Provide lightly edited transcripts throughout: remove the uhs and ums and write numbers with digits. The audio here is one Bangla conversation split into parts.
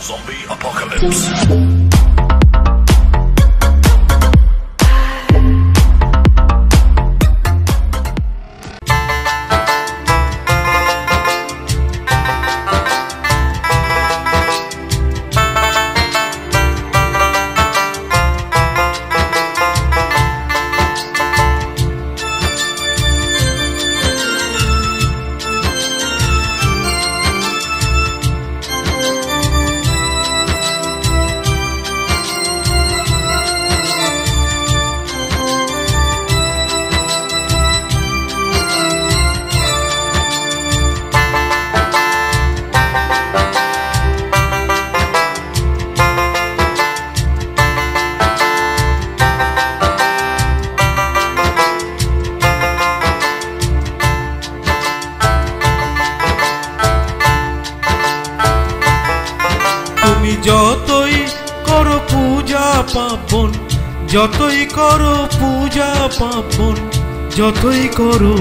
Zombie apocalypse. যতই করো পূজা পার্বণ, যতই করো পূজা পার্বণ, যতই করো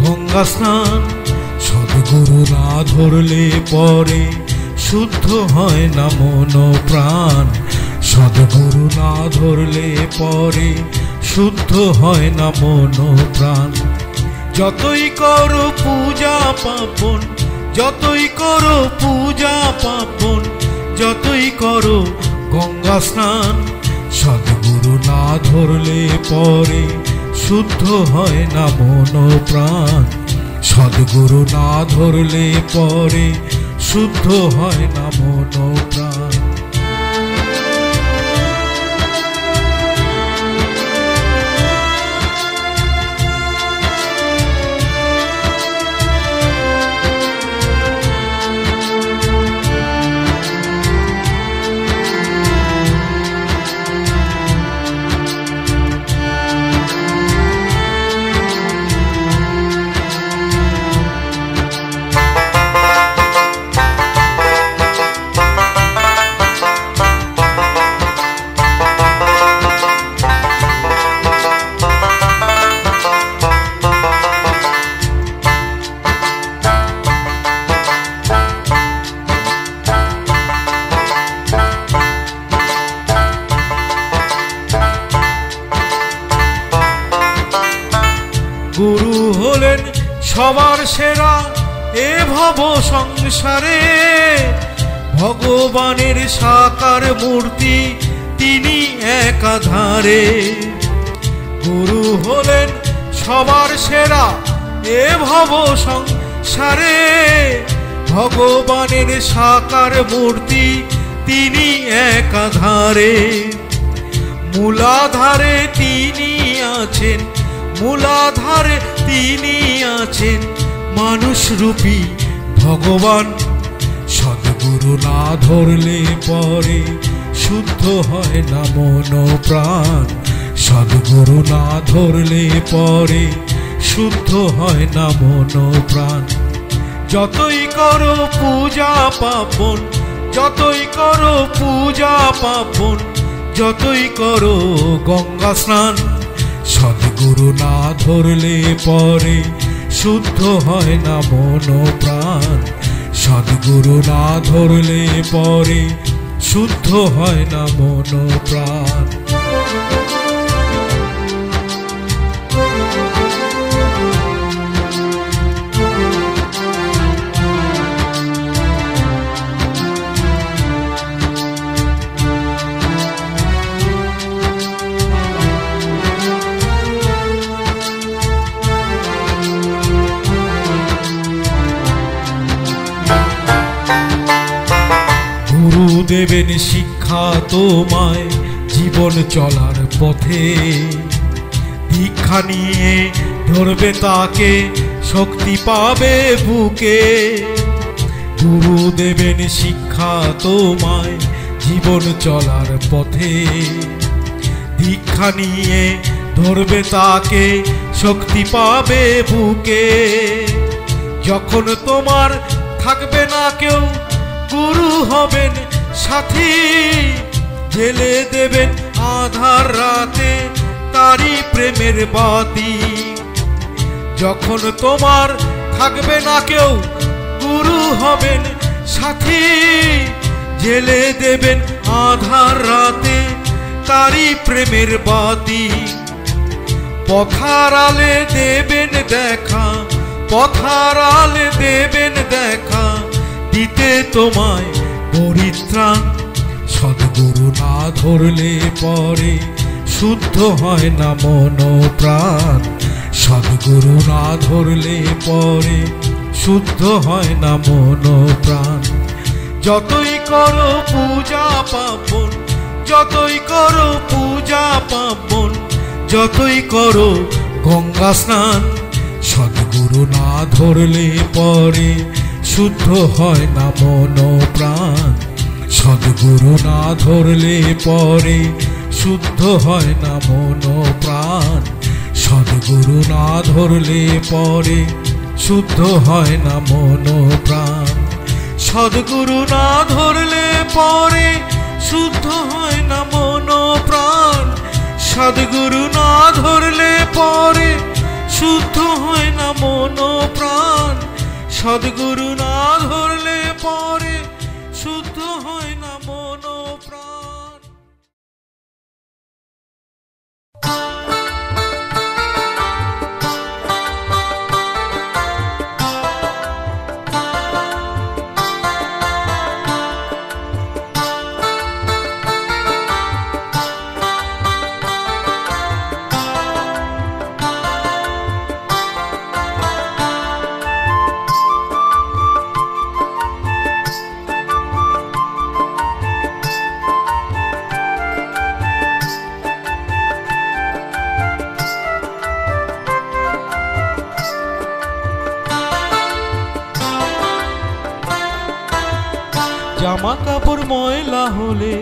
গঙ্গা স্নান, সদ্গুরু না ধরলে পরে শুদ্ধ হয় না মন প্রাণ। সদ্গুরু না ধরলে পরে শুদ্ধ হয় না মন প্রাণ। যতই করো পূজা পার্বণ, যতই করো পূজা পার্বণ, যতই করো গঙ্গা স্নান, সদ্গুরু না ধরলে পরে শুদ্ধ হয় না মন প্রাণ। সদ্গুরু না ধরলে পরে শুদ্ধ হয় না মন প্রাণ। গুরু হলেন সবার সেরা এ ভব সংসারে, ভগবানের সাকার মূর্তি তিনি একাধারে। গুরু হলেন সবার সেরা এ ভব সংসারে, ভগবানের সাকার মূর্তি তিনি একাধারে। মূলাধারে তিনি আছেন, মূলাধারে তিনি আছেন মানুষ রূপী ভগবান। সদ্গুরু না ধরলে পরে শুদ্ধ হয় না মন প্রাণ। সদ্গুরু না ধরলে পরে শুদ্ধ হয় না মন প্রাণ। যতই করো পূজা পার্বণ, যতই করো পূজা পার্বণ, যতই করো গঙ্গা স্নান, সদ্গুরু না ধরলে পরে শুদ্ধ হয় না মন প্রাণ। সদ্গুরু না ধরলে পরে শুদ্ধ হয় না মন প্রাণ। গুরু দেবেন শিক্ষা তোমায় জীবন চলার পথে, দীক্ষা নিয়ে ধরবে তাকে শক্তি পাবে বুকে। গুরু দেবেন শিক্ষা তোমায় জীবন চলার পথে, দীক্ষা নিয়ে ধরবে তাকে শক্তি পাবে বুকে। যখন তোমার থাকবে না কেউ গুরু হবেন সাথী, জেলে দেবেন আধার রাতে তারি প্রেমের বাতি। যখন তোমার থাকবে না কেউ গুরু হবেন সাথী, জেলে দেবেন আধার রাতে তারি প্রেমের বাতি। পথার আলে দেবেন দেখা, পথার আলে দেবেন দেখা, দিতে তোমায় পরিত্রাণ। সদ্গুরু না ধরলে পরে শুদ্ধ হয় না মন প্রাণ। সদ্গুরু না ধরলে পরে শুদ্ধ হয় না মন প্রাণ। যতই করো পূজা পার্বণ, যতই করো পূজা পার্বণ, যতই করো গঙ্গা স্নান, সদ্গুরু না ধরলে পরে শুদ্ধ হয় না মন প্রাণ। সদ্গুরু না ধরলে পরে শুদ্ধ হয় না মন প্রাণ। সদ্গুরু না ধরলে পরে শুদ্ধ হয় না মন প্রাণ। সদ্গুরু না ধরলে পরে শুদ্ধ হয় না মন প্রাণ। সদ্গুরু না ধরলে পরে শুদ্ধ হয় না মন প্রাণ। সদ্গুরু না ধরলে পরে শুদ্ধ হয় না মন প্রাণ। জামা কাপড় ময়লা হলে,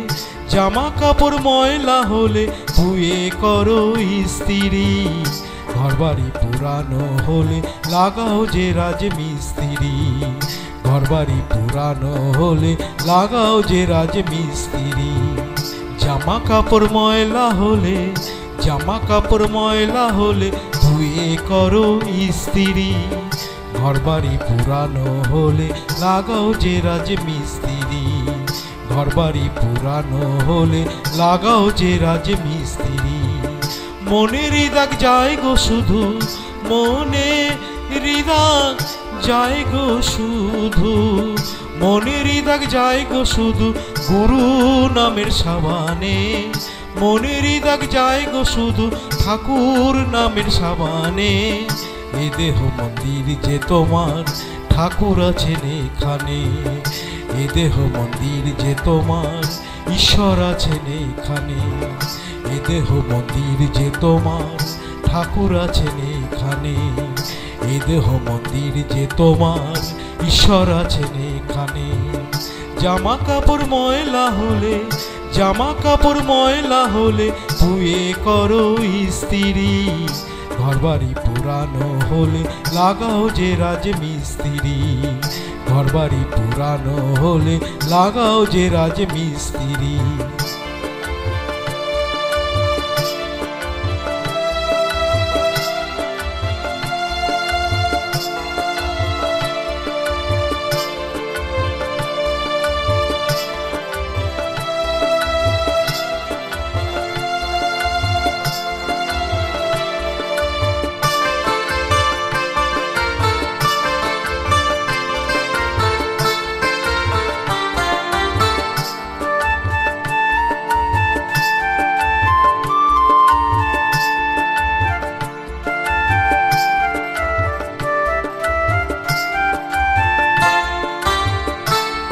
জামা কাপড় ময়লা হলে ধুয়ে করো ইস্ত্রি। ঘরবাড়ি পুরানো হলে লাগাও যে রাজ মিস্ত্রি। ঘরবাড়ি পুরানো হলে লাগাও যে রাজ মিস্ত্রি। জামা কাপড় ময়লা হলে, জামা কাপড় ময়লা হলে ধুয়ে করো ইস্ত্রি। ঘরবাড়ি পুরানো হলে লাগাও যে রাজ মিস্ত্রি। ঘরবাড়ি পুরানো হলে লাগাও যে রাজ মিস্ত্রি। মনের দাগ যায় গো শুধু, মনে হৃদয় যায় গো শুধু। মনের দাগ যায় গো শুধু গুরু নামের সাবানে। মনের দাগ যায় গো শুধু ঠাকুর নামের সাবানে। এ দেহ মন্দির যে তোমার ঠাকুর আছেন এখানে। এ দেহ মন্দির যে তোমার ঈশ্বর আছেন এখানে। এ দেহ মন্দির যে তোমার ঠাকুর আছেন এখানে। এ দেহ মন্দির যে তোমার ঈশ্বর আছেন এখানে। জামা কাপড় ময়লা হলে, জামা কাপড় ময়লা হলে ধুয়ে করো ইস্ত্রি। ঘরবাড়ি পুরানো হলে লাগাও যে রাজ মিস্ত্রি। ঘরবাড়ি পুরানো হলে লাগাও যে রাজ মিস্ত্রি।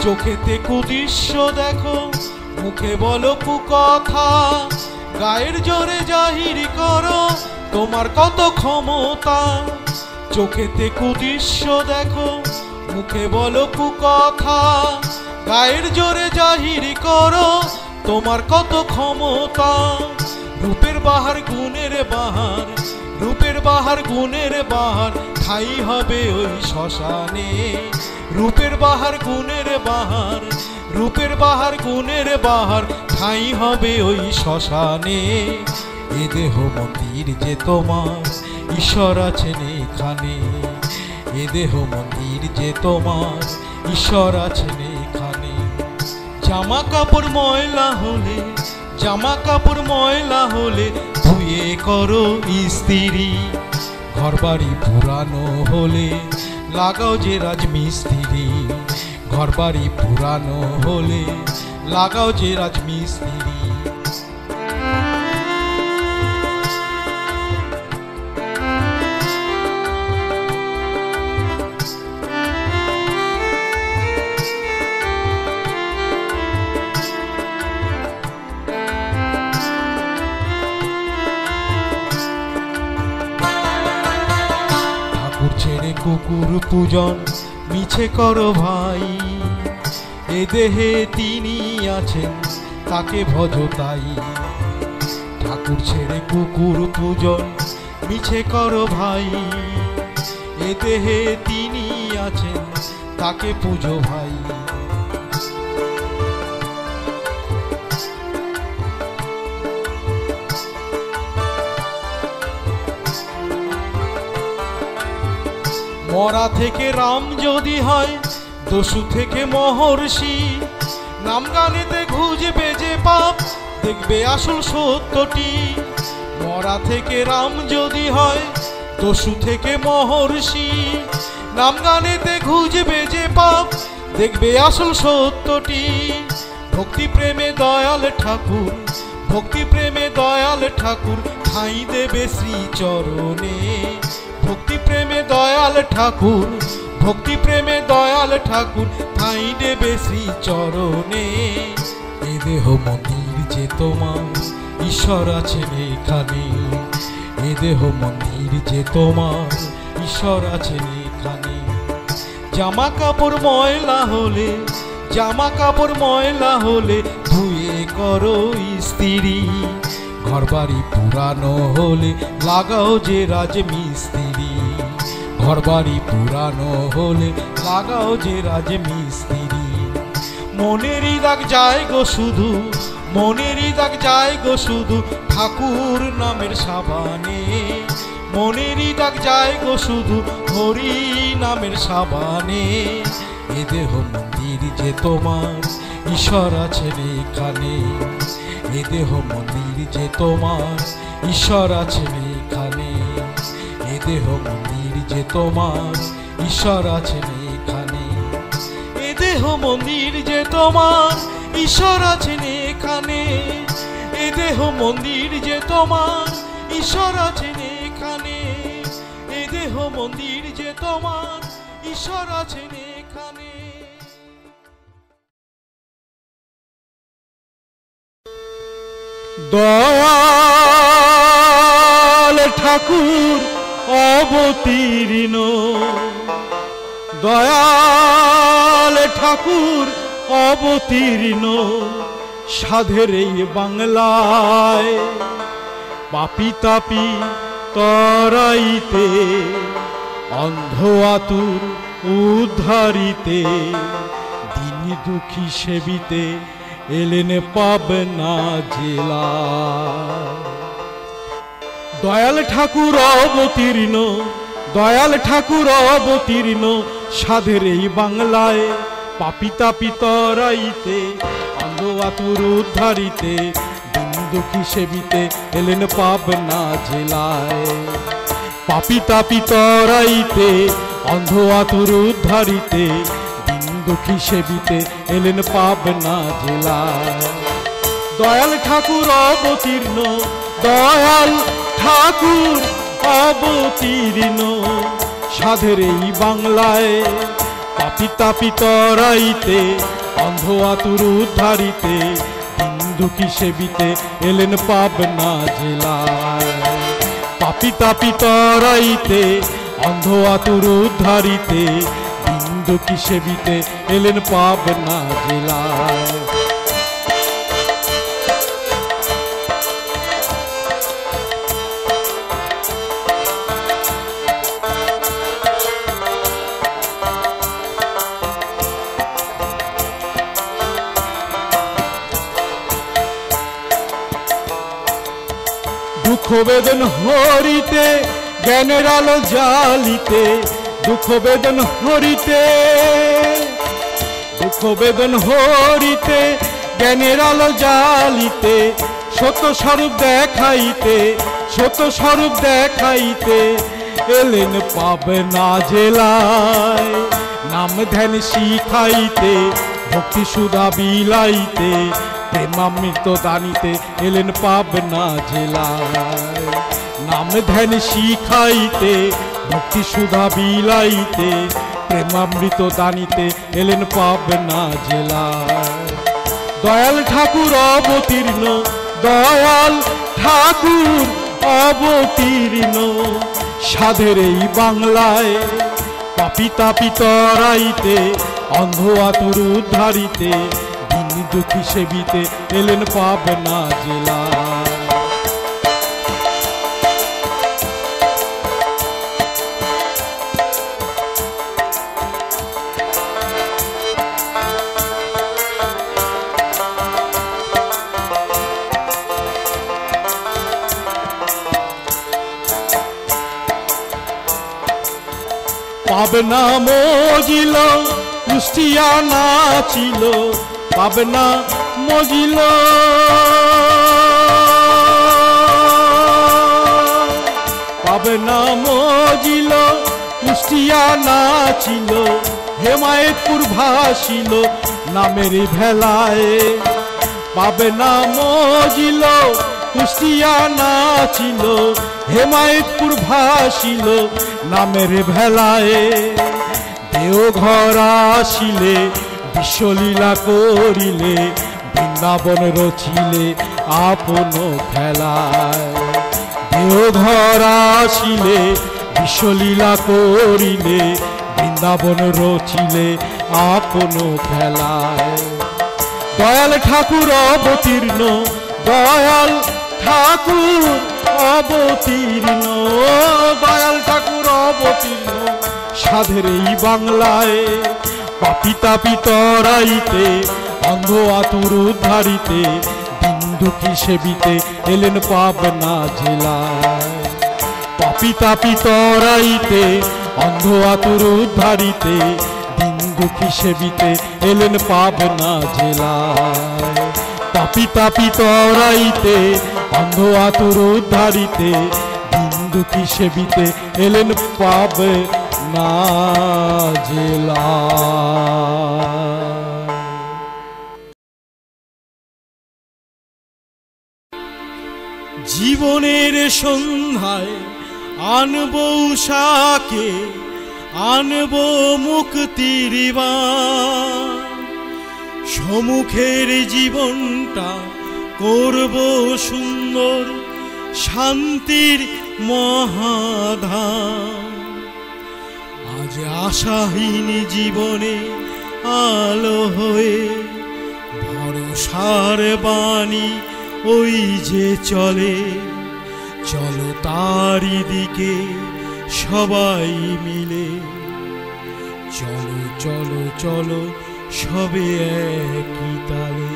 চোখেতে কুদৃশ্য দেখো, মুখে বলো কুকথা। গায়ের জোরে জাহির করো তোমার কত ক্ষমতা। চোখেতে কুদৃশ্য দেখো, মুখে বলো কুকথা। গায়ের জোরে জাহির করো তোমার কত ক্ষমতা। রূপের বাহার গুণের বাহার, রূপের বাহার গুণের বাহার ঠাই হবে ওই শ্মশানে। রূপের বাহার গুণের বাহার, রূপের বাহার গুণের বাহার ঠাই হবে ওই শ্মশানে। এ দেহ মন্দির যে তোমার ঈশ্বর আছেন এখানে। এ দেহ মন্দির যে তোমার ঈশ্বর আছেন এখানে। জামা কাপড় ময়লা হলে, জামা কাপড় ময়লা হলে ধুয়ে করো ইস্ত্রি। ঘরবাড়ি পুরানো হলে লাগাও যে রাজমিস্ত্রি। ঘরবাড়ি পুরানো হলে লাগাও যে রাজমিস্ত্রি। ছেড়ে কুকুর পূজন মিছে করো ভাই। এ দেহে তিনি আছেন তাকে ভজ তাই। ঠাকুর ছেড়ে কুকুর পূজন মিছে করো ভাই। এ দেহে তিনি আছেন তাকে পুজো ভাই। মরা থেকে রাম যদি হয়, দস্যু থেকে মহর্ষি। নাম গানেতে খুঁজবে যে পাপ, দেখবে আসল সত্যটি। মরা থেকে রাম যদি হয়, দস্যু থেকে মহর্ষি। নাম গানেতে খুঁজবে যে পাপ, দেখবে আসল সত্যটি। ভক্তি প্রেমে দয়াল ঠাকুর, ভক্তি প্রেমে দয়াল ঠাকুর ঠাঁই দেবে শ্রীচরণে। ভক্তি প্রেমে দয়াল ঠাকুর, ভক্তি প্রেমে দয়াল ঠাকুর ঠাঁই দেবে শ্রীচরণে। এ দেহ মন্দির যে তোমার, ঈশ্বর আছেন এখানে। এ দেহ মন্দির যে তোমার, ঈশ্বর আছেন এখানে। জামা কাপড় ময়লা হলে, জামা কাপড় ময়লা হলে ধুয়ে করো ইস্ত্রি। ঘরবাড়ি পুরানো হলে লাগাও যে রাজমিস্ত্রি। ঘরবাড়ি পুরানো হলে লাগাও যে রাজমিস্ত্রি। মনেরই দাগ যায় গো শুধু, মনেরই দাগ যায় গো শুধু ঠাকুর নামের সাবানে। মনেরই দাগ যায় গো শুধু হরি নামের সাবানে। এ দেহ মন্দির যে তোমার, ঈশ্বর আছেন এখানে। এ দেহ মন্দির যে তোমার, ঈশ্বর আছেন এখানে। এ দেহ মন্দির যে তোমার, ঈশ্বর আছেন এখানে। এ দেহ মন্দির যে তোমার, ঈশ্বর আছেন এখানে। এ দেহ মন্দির যে তোমার, ঈশ্বর আছেন এখানে। এ দেহ মন্দির যে তোমার, ঈশ্বর আছেন এখানে। দয়াল ঠাকুর অবতীর্ণ, দয়াল ঠাকুর অবতীর্ণ সাধের এই বাংলায়। পাপি তাপি তরাইতে, অন্ধ আতুর উদ্ধারিতে, দিন দুঃখী সেবিতে এলেন পাবনা জেলা। দয়াল ঠাকুর অবতীর্ণ, দয়াল ঠাকুর অবতীর্ণ সাধের এই বাংলায়। পাপি তাপি তরাইতে, অন্ধ আতুর উদ্ধারিতে, দিন দুঃখী সেবিতে এলেন পাবনা জেলায়। পাপি তাপি তরাইতে, অন্ধ আতুর উদ্ধারিতে, দিন দুঃখী সেবিতে এলেন পাবনা জেলায়। দয়াল ঠাকুর অবতীর্ণ, দয়াল ঠাকুর অবতীর্ণ সাধের এই বাংলায়। পাপি তাপি তরাইতে, অন্ধ আতুর উদ্ধারিতে, দিন দুঃখী সেবিতে এলেন পাবনা জেলায়। পাপি তাপি তরাইতে, অন্ধ আতুর উদ্ধারিতে, দিন দুঃখী সেবিতে এলেন পাবনা জেলায়। দুঃখ বেদন হরিতে, জ্ঞানের আলো জ্বালিতে, দুঃখ বেদন হরিতে, দুঃখ বেদন হরিতে জ্ঞানের আলো জ্বালিতে সত্য স্বরূপ দেখাইতে সত্য স্বরূপ দেখাইতে এলেন পাবনা জেলায় নাম ধ্যান শিখাইতে ভক্তি সুধা বিলাইতে প্রেমামৃত দানিতে এলেন পাবনা জেলায় নাম ধ্যান শিখাইতে ভক্তি সুধা বিলাইতে প্রেমামৃত দানিতে এলেন পাবনা জেলায় দয়াল ঠাকুর অবতীর্ণ দয়াল ঠাকুর অবতীর্ণ সাধের এই বাংলায় পাপী তাপী তরাইতে অন্ধ আতুর উদ্ধারিতে দিন দুঃখী সেবিতে এলেন পাবনা জেলায় পাবনা মজিল কুষ্টিয়া নাচিল পাবনা মজিল পাবনা মজিল কুষ্টিয়া নাচিল হেমায়েতপুর ভাসিল নামের ভেলায় পাবনা মজিল কুষ্টিয়া নাচিল হেমায়েতপুর ভাসিল নামের ভেলায় দেওঘর আসিলে বিশ্বলীলা করিলে বৃন্দাবন রচিলে আপন খেলায় দেওঘর আসিলে বিশ্বলীলা করিলে বৃন্দাবন রচিলে আপন খেলায় দয়াল ঠাকুর অবতীর্ণ দয়াল ঠাকুর অবতীর্ণ দয়াল ঠাকুর অবতীর্ণ সাধের এই বাংলায় পাপী তাপী তরাইতে অন্ধ আতুর উদ্ধারিতে দিন দুঃখী সেবিতে এলেন পাবনা জেলায় পাপী তাপী তরাইতে অন্ধ আতুর উদ্ধারিতে দিন দুঃখী সেবিতে এলেন পাবনা জেলায় পাপী তাপী তরাইতে অন্ধ আতুর উদ্ধারিতে দিন দুঃখী সেবিতে এলেন পাবনা জেলায় জীবনের সন্ধ্যায় আনবো উষাকে আনবো মুক্তির বাণ সম্মুখের জীবনটা করব সুন্দর শান্তির মহাধাম আজ আশাহীন জীবনে আলো হয়ে ভরসার বাণী ওই যে চলে চলো তারি দিকে সবাই মিলে চলো চলো চলো সবে একই তালে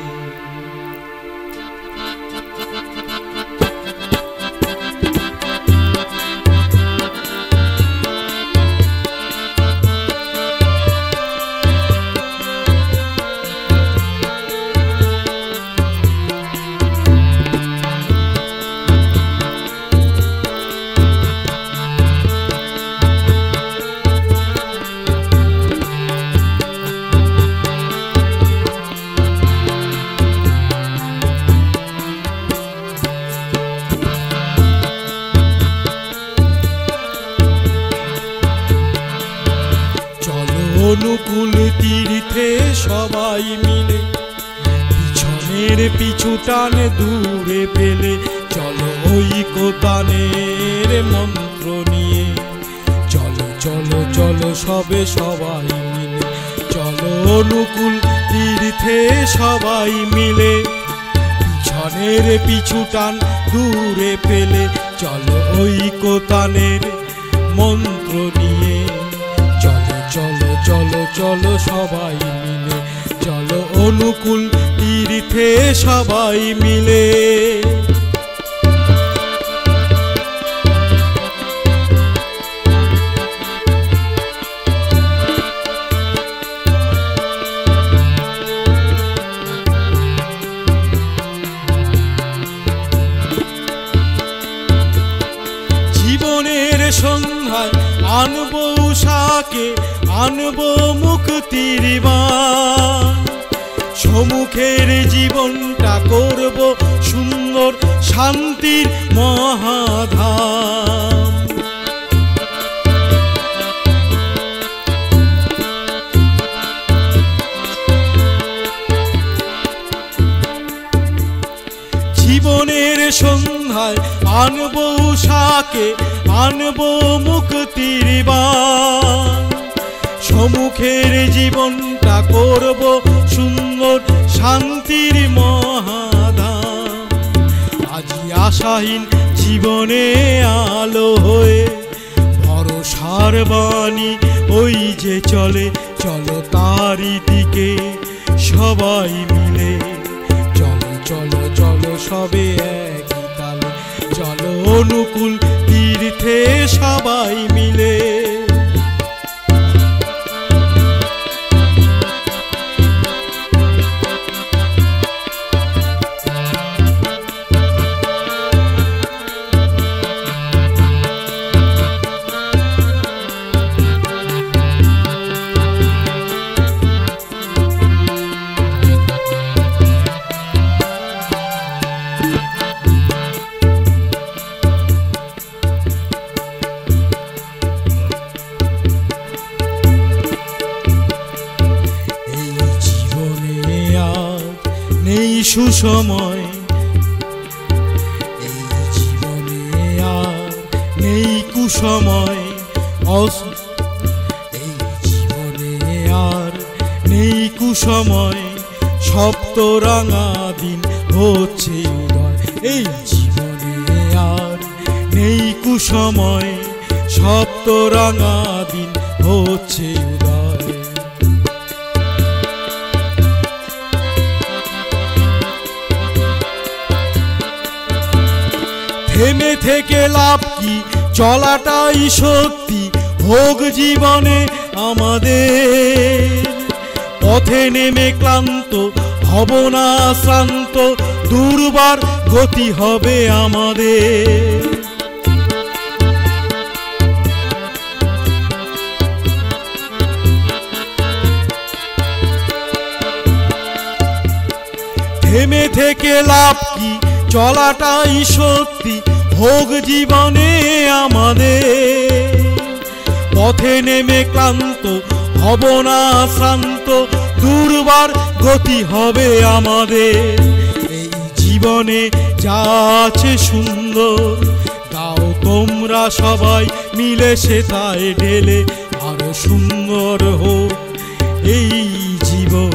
অনুকূল তীর্থে সবাই মিলে পিছনের পিছু টানে দূরে ফেলে চলো ঐকতানের মন্ত্র নিয়ে চলো চলো চলো সবে সবাই মিলে চলো অনুকূল তীর্থে সবাই মিলে পিছনের পিছু টান দূরে ফেলে চলো ঐকতানের মন্ত্র নিয়ে চলো চলো চলো চলো সবাই মিলে চলো অনুকূল তীর্থে সবাই মিলে আনবো উষাকে, আনবো মুক্তির বাণ। সম্মুখের জীবনটা করব সুন্দর শান্তির মহাধাম। জীবনের সন্ধ্যায় আনবো উষাকে, আনবো মুক্তির বাণ। সম্মুখের জীবনটা করব সুন্দর শান্তির মহাধাম। আজি আশাহীন জীবনে আলো হয়ে ভরসার বাণী ওই যে চলে, চলো তারি দিকে সবাই মিলে। চলো চলো চলো সবে একই তালে, চলো অনুকূল তীর্থে সবাই মিলে। সুসময় এই জীবনে আর নেই কুসময়, এই জীবনে আর নেই কুসময়। সপ্তরাঙা দিন হচ্ছে উদয়, এই জীবনে আর নেই কুসময়। সপ্তরাঙা দিন হচ্ছে উদয়। থেমে থেকে লাভ কি, চলাটাই সত্যি হোক জীবনে আমাদের। পথে নেমে ক্লান্ত হব না শ্রান্ত, দুর্বার গতি হবে আমাদের। থেমে থেকে লাভ কি, চলাটাই সত্যি হোক জীবনে আমাদের। পথে নেমে ক্লান্ত হব না শ্রান্ত, দুর্বার গতি হবে আমাদের। এই জীবনে যা আছে সুন্দর, গাও তোমরা সবাই মিলে সেটায় ঢেলে আরো সুন্দর হোক এই জীবন।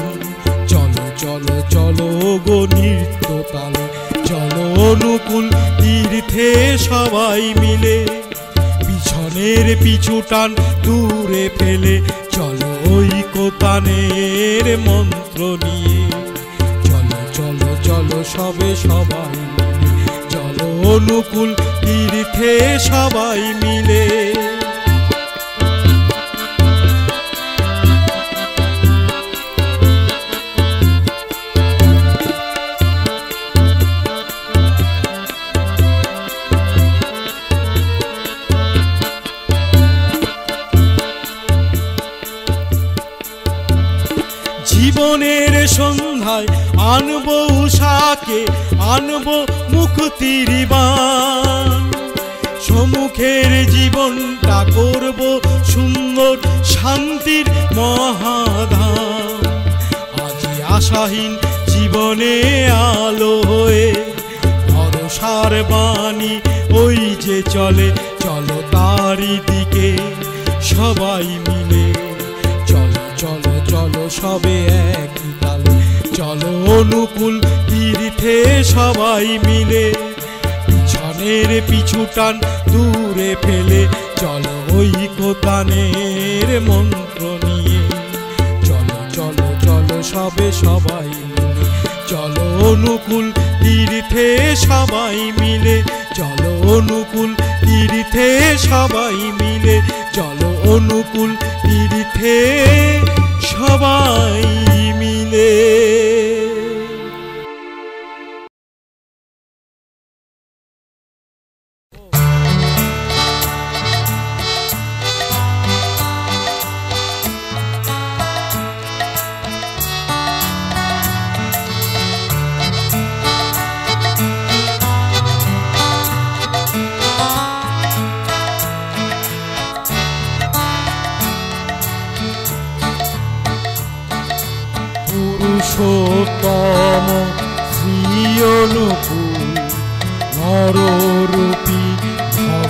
চলো চলো চলো গো নৃত্য তালে, চলো অনুকূল তীর্থে সবাই মিলে। পিছনের পিছু টান দূরে ফেলে, চলো ঐকতানের মন্ত্র নিয়ে। চলো চলো চলো সবে সবাই মিলে, চলো অনুকূল তীর্থে সবাই মিলে। জীবনের সন্ধ্যায় আনবো উষাকে, আনবো মুক্তির বাণ। সম্মুখের জীবনটা করব সুন্দর শান্তির মহাধাম। আজি আশাহীন জীবনে আলো হয়ে ভরসার বাণী ওই যে চলে, চলো তারি দিকে সবাই মিলে। চলো চলো চলো সবে একই তালে, চলো অনুকূল তীর্থে সবাই মিলে। পিছনের পিছু টান দূরে ফেলে, চলো ঐকতানের মন্ত্র নিয়ে। চলো চলো চলো সবে সবাই মিলে, চলো অনুকূল তীর্থে সবাই মিলে। চলো অনুকূল তীর্থে সবাই মিলে, চলো অনুকূল তীর্থে সবাই মিলে। পুরুষোত্তম শ্রী অনুকূল নররূপী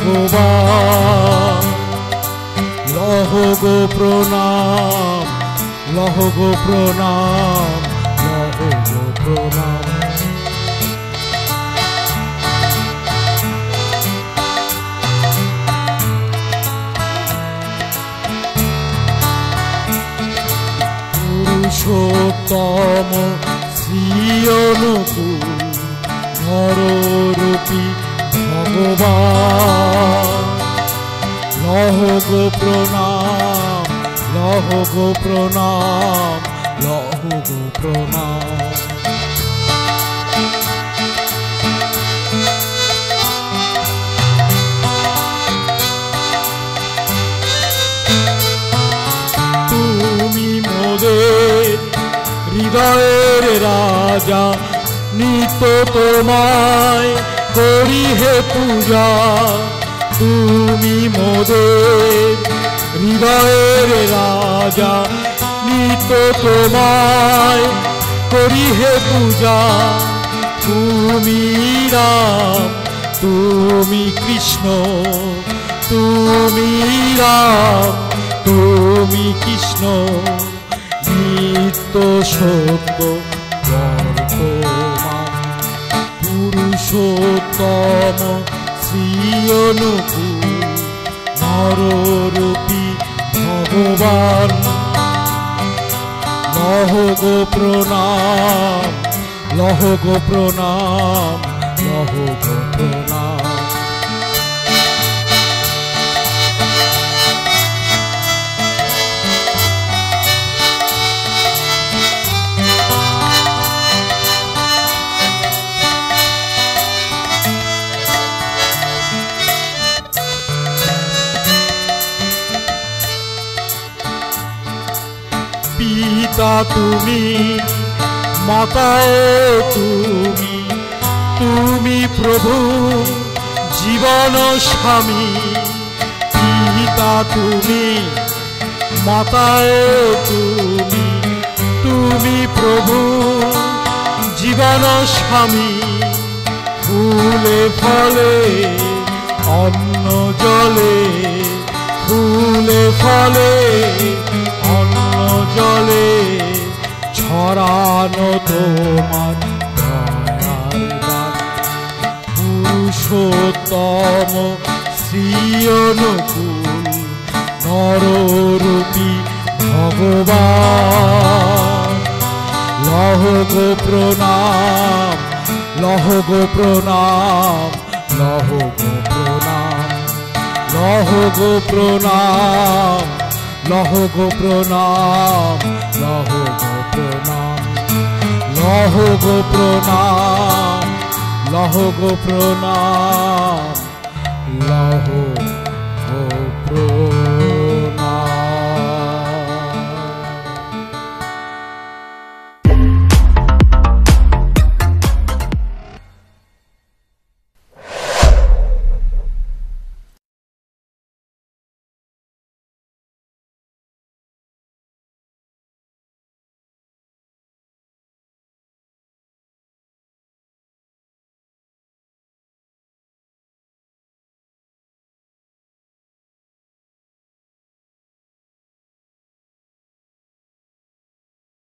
ভগবান লহ গো প্রণাম, লহ গো প্রণাম, লহ গো প্রণাম। পুরুষোত্তম শ্রী অনুকূল নররূপী ভগবান লহ গো প্রণাম, লহ গো প্রণাম, লহ গো প্রণাম। তুমি মোদের হৃদয়ের রাজা, নিত্য তোমায় করি হে পূজা। তুমি মোদের হৃদয়ের রাজা, নিত্য তোমায় করি হে পূজা। তুমি রাম, তুমি কৃষ্ণ, তুমি রাম, তুমি কৃষ্ণ, নিত্য সত্য বর্তমান। পুরুষোত্তম শ্রী অনুকূল নররূপী ভগবান লহ গো প্রণাম, লহ গো প্রণাম, লহ গো প্রণাম। পিতা তুমি, মাতাও তুমি, তুমি প্রভু জীবন স্বামী। পিতা তুমি, মাতাও তুমি, তুমি প্রভু জীবন স্বামী। ফুলে ফলে অন্ন জলে, ফুলে ফলে জলে ছড়ানো তোমার দয়ার দান। পুরুষোত্তম শ্রী অনুকূল নররূপী ভগবান লহ গো প্রণাম, লহ গো প্রণাম, লহ গো প্রণাম, লহ গো প্রণাম, লহ গো প্রণাম, লহ গো প্রণাম, লহ গো প্রণাম, লহ গো প্রণাম, লহ